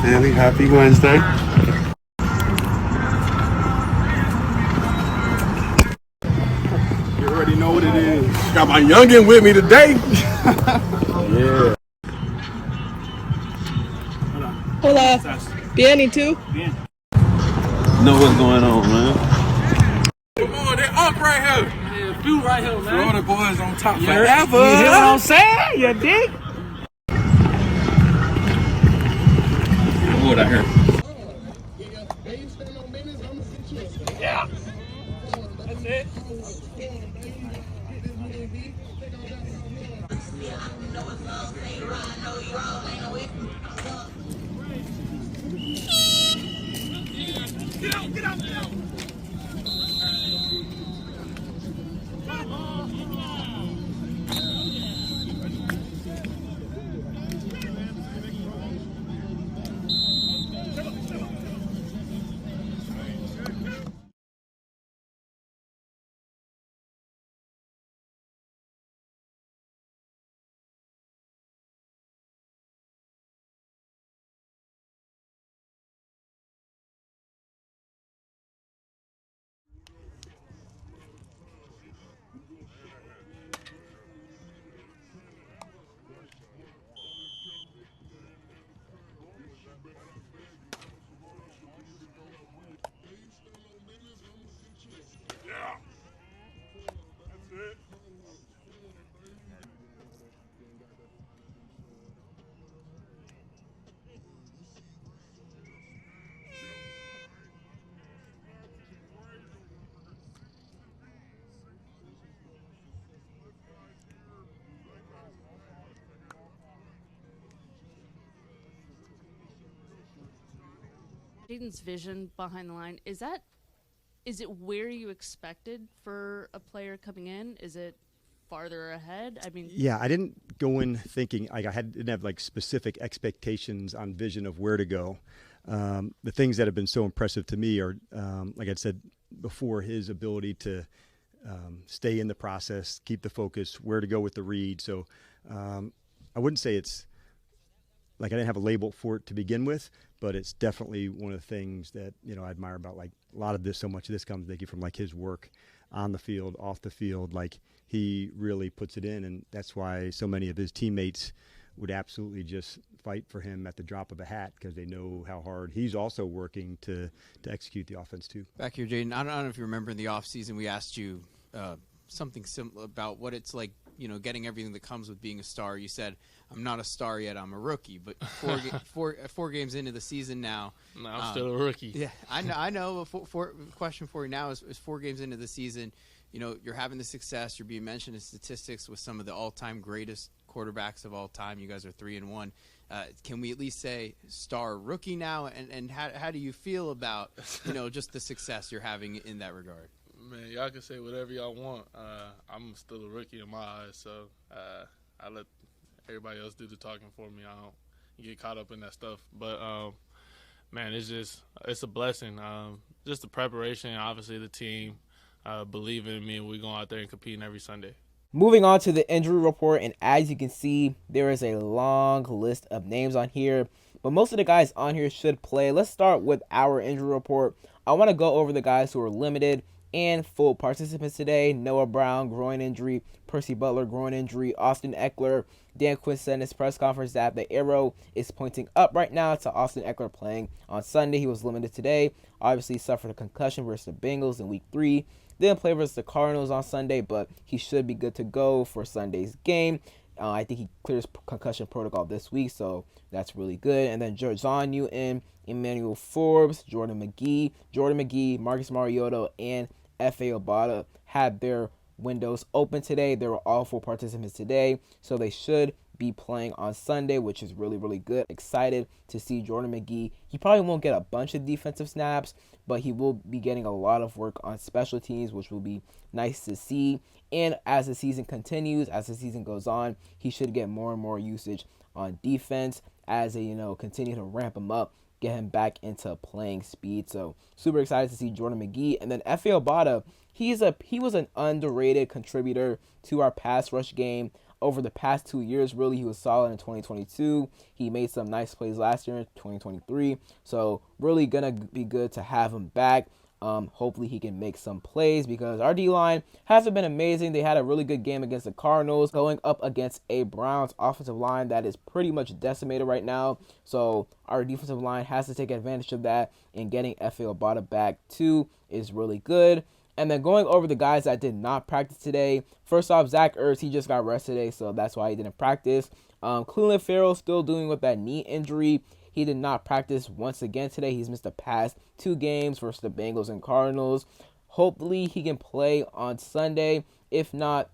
Stanley. Happy Wednesday. You already know what it is. Got my youngin' with me today. Yeah. Hola. Bien, too? Know what's going on, man. Come on, they up right here. Yeah, few right here, man. Florida boys on top You forever. hear what I'm saying? You dig? Wood out here. Yeah. That's it. Get out. Jaden's vision behind the line, is it where you expected for a player coming in? Is it farther ahead? I mean, yeah, I didn't go in thinking like didn't have like specific expectations on vision of where to go. The things that have been so impressive to me are, like I said before, his ability to stay in the process, keep the focus, where to go with the read. So I wouldn't say it's like I didn't have a label for it to begin with, but it's definitely one of the things that, I admire about like a lot of this. So much of this comes, thank you, from like his work on the field, off the field. Like he really puts it in, and that's why so many of his teammates would absolutely just fight for him at the drop of a hat because they know how hard he's also working to execute the offense too. Back here, Jaden, I don't know if you remember in the offseason we asked you something similar about what it's like, getting everything that comes with being a star. You said, I'm not a star yet, I'm a rookie. But four games into the season now. No, I'm still a rookie. Yeah, I know. Question for you now is 4 games into the season, you're having the success. You're being mentioned in statistics with some of the all-time greatest quarterbacks of all time. You guys are 3-1. Can we at least say star rookie now? And how do you feel about, just the success you're having in that regard? Man, y'all can say whatever y'all want. I'm still a rookie in my eyes, so I let everybody else do the talking for me. I don't get caught up in that stuff. But, man, it's a blessing. Just the preparation, obviously the team believing in me, and we're going out there and competing every Sunday. Moving on to the injury report, and as you can see, there is a long list of names on here, but most of the guys on here should play. Let's start with our injury report. I want to go over the guys who are limited and full participants today. Noah Brown, groin injury. Percy Butler, groin injury. Austin Eckler. Dan Quinn said in his press conference that the arrow is pointing up right now to Austin Eckler playing on Sunday. He was limited today. Obviously, he suffered a concussion versus the Bengals in Week 3. Didn't play versus the Cardinals on Sunday, but he should be good to go for Sunday's game. I think he clears concussion protocol this week, so that's really good. And then John Newton, Emmanuel Forbes, Jordan Magee, Marcus Mariota, and F.A. Obata had their windows open today. There were all 4 participants today, so they should be playing on Sunday, which is really, really good. Excited to see Jordan Magee. He probably won't get a bunch of defensive snaps, but he will be getting a lot of work on special teams, which will be nice to see. And as the season continues, as the season goes on, he should get more and more usage on defense as they, continue to ramp him up, get him back into playing speed. So super excited to see Jordan Magee. And then F.A. Obata, he was an underrated contributor to our pass rush game. over the past 2 years. Really, he was solid in 2022. He made some nice plays last year in 2023. So really gonna be good to have him back. Hopefully he can make some plays because our D-line hasn't been amazing. They had a really good game against the Cardinals, going up against a Browns offensive line that is pretty much decimated right now. So our defensive line has to take advantage of that, and getting Efe Obada back too is really good. And then going over the guys that did not practice today. First off, Zach Ertz, he just got rest today, so that's why he didn't practice. Cleveland Farrell still dealing with that knee injury. He did not practice once again today. He's missed the past 2 games versus the Bengals and Cardinals. Hopefully he can play on Sunday. If not,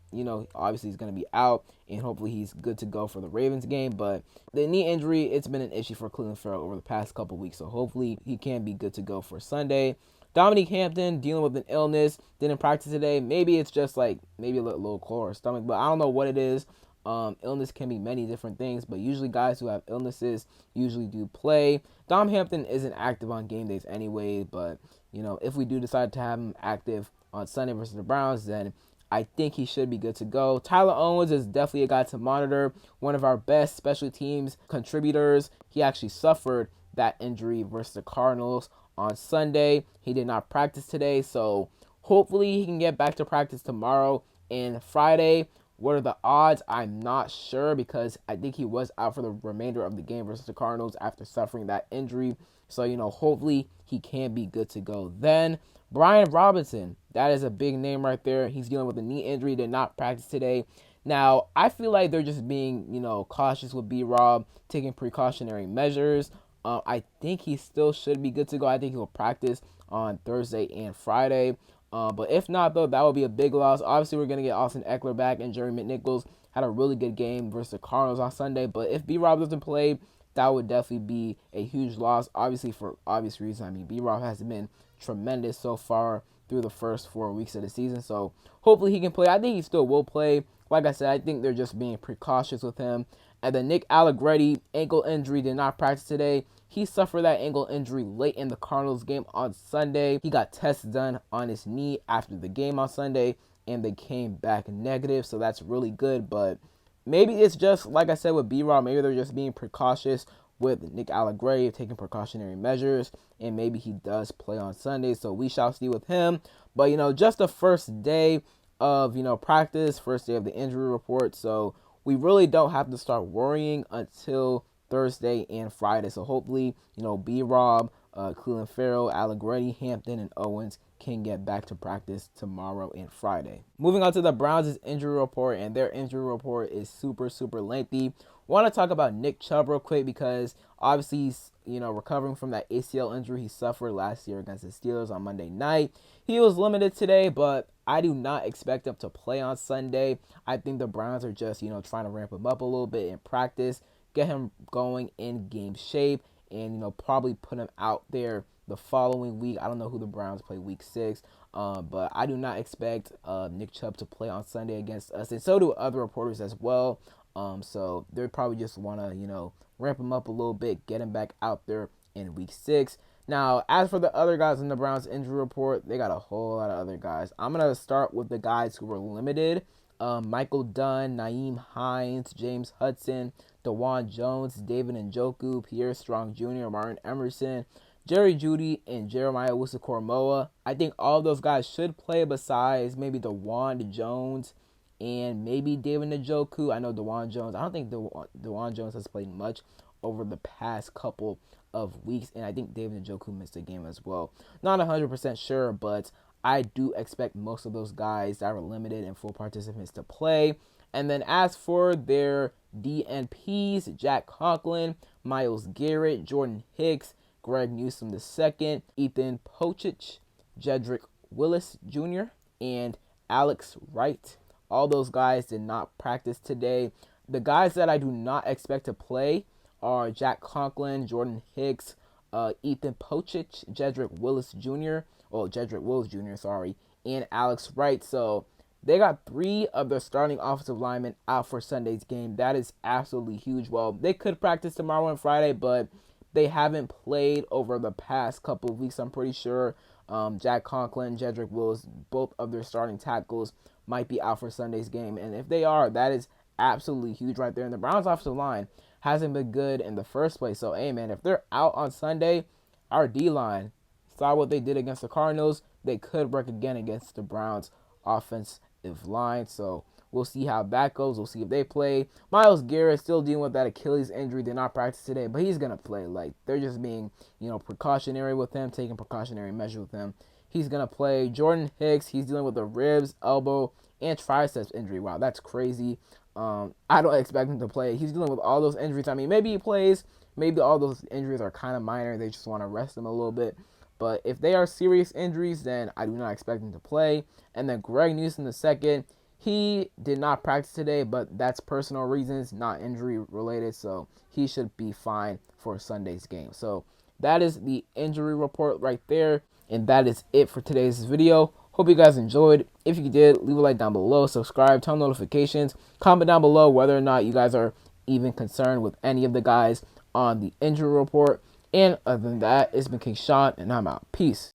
obviously he's going to be out, and hopefully he's good to go for the Ravens game. But the knee injury, it's been an issue for Cleveland Farrell over the past couple weeks, so hopefully he can be good to go for Sunday. Dominique Hampton dealing with an illness, didn't practice today. Maybe it's just maybe a little cold or stomach, but I don't know what it is. Illness can be many different things, but usually guys who have illnesses usually do play. Dom Hampton isn't active on game days anyway, but if we do decide to have him active on Sunday versus the Browns, then I think he should be good to go. Tyler Owens is definitely a guy to monitor, one of our best special teams contributors. He actually suffered that injury versus the Cardinals on Sunday. He did not practice today, so hopefully he can get back to practice tomorrow and Friday. What are the odds? I'm not sure because I think he was out for the remainder of the game versus the Cardinals after suffering that injury. So, hopefully he can be good to go then. Brian Robinson, that is a big name right there. He's dealing with a knee injury, did not practice today. Now, I feel like they're just being, cautious with B-Rob, taking precautionary measures. I think he still should be good to go. I think he'll practice on Thursday and Friday. But if not, though, that would be a big loss. Obviously, we're going to get Austin Eckler back, and Jerry McNichols had a really good game versus the Cardinals on Sunday. But if B-Rob doesn't play, that would definitely be a huge loss, obviously, for obvious reasons. I mean, B-Rob has been tremendous so far through the first 4 weeks of the season. So hopefully he can play. I think he still will play. Like I said, I think they're just being precautious with him. And then Nick Allegretti, ankle injury, did not practice today. He suffered that ankle injury late in the Cardinals game on Sunday. He got tests done on his knee after the game on Sunday, and they came back negative, so that's really good. But maybe it's just, like I said, with B-Rob, maybe they're just being precautious with Nick Allegretti, taking precautionary measures, and maybe he does play on Sunday, so we shall see with him. But, just the first day of, practice, first day of the injury report, so we really don't have to start worrying until Thursday and Friday. So hopefully, B-Rob, Cleveland Farrell, Allegretti, Hampton, and Owens can get back to practice tomorrow and Friday. Moving on to the Browns' injury report, and their injury report is super, super lengthy. Want to talk about Nick Chubb real quick because obviously he's, recovering from that ACL injury he suffered last year against the Steelers on Monday night. He was limited today, but I do not expect him to play on Sunday. I think the Browns are just, trying to ramp him up a little bit in practice, get him going in game shape, and probably put him out there the following week. I don't know who the Browns play week 6, but I do not expect Nick Chubb to play on Sunday against us, and so do other reporters as well. So they probably just want to ramp him up a little bit, get him back out there in week 6. Now, as for the other guys in the Browns injury report, they got a whole lot of other guys. I'm going to start with the guys who were limited. Michael Dunn, Naeem Hines, James Hudson, DeJuan Jones, David Njoku, Pierre Strong Jr., Martin Emerson, Jerry Jeudy, and Jeremiah Owusu-Koramoah. I think all those guys should play besides maybe DeJuan Jones and maybe David Njoku. I know DeJuan Jones. I don't think DeJuan Jones has played much over the past couple of weeks, and I think David Njoku missed a game as well. Not 100% sure, but I do expect most of those guys that are limited and full participants to play. And then as for their DNPs, Jack Conklin, Myles Garrett, Jordan Hicks, Greg Newsome II, Ethan Pochich, Jedrick Willis Jr., and Alex Wright. All those guys did not practice today. The guys that I do not expect to play are Jack Conklin, Jordan Hicks, Ethan Pochich, Jedrick Willis Jr., and Alex Wright. So they got 3 of their starting offensive linemen out for Sunday's game. That is absolutely huge. Well, they could practice tomorrow and Friday, but they haven't played over the past couple of weeks, I'm pretty sure. Jack Conklin, Jedrick Willis, both of their starting tackles might be out for Sunday's game. And if they are, that is absolutely huge right there. And the Browns' offensive line hasn't been good in the first place. So, hey, man, if they're out on Sunday, our D-line, saw what they did against the Cardinals, they could work again against the Browns' offensive line. So, we'll see how that goes. We'll see if they play. Myles Garrett still dealing with that Achilles injury. Did not practice today, but he's going to play. Like, they're just being, precautionary with him, taking precautionary measures with him. He's going to play. Jordan Hicks, he's dealing with a ribs, elbow, and triceps injury. Wow, that's crazy. I don't expect him to play. He's dealing with all those injuries. I mean, maybe he plays. Maybe all those injuries are kind of minor. They just want to rest him a little bit. But if they are serious injuries, then I do not expect him to play. And then Greg Newsom II, he did not practice today, but that's personal reasons, not injury related. So he should be fine for Sunday's game. So that is the injury report right there. And that is it for today's video. Hope you guys enjoyed. If you did, leave a like down below, subscribe, turn on notifications, comment down below whether or not you guys are even concerned with any of the guys on the injury report. And other than that, it's been King Sean, and I'm out. Peace.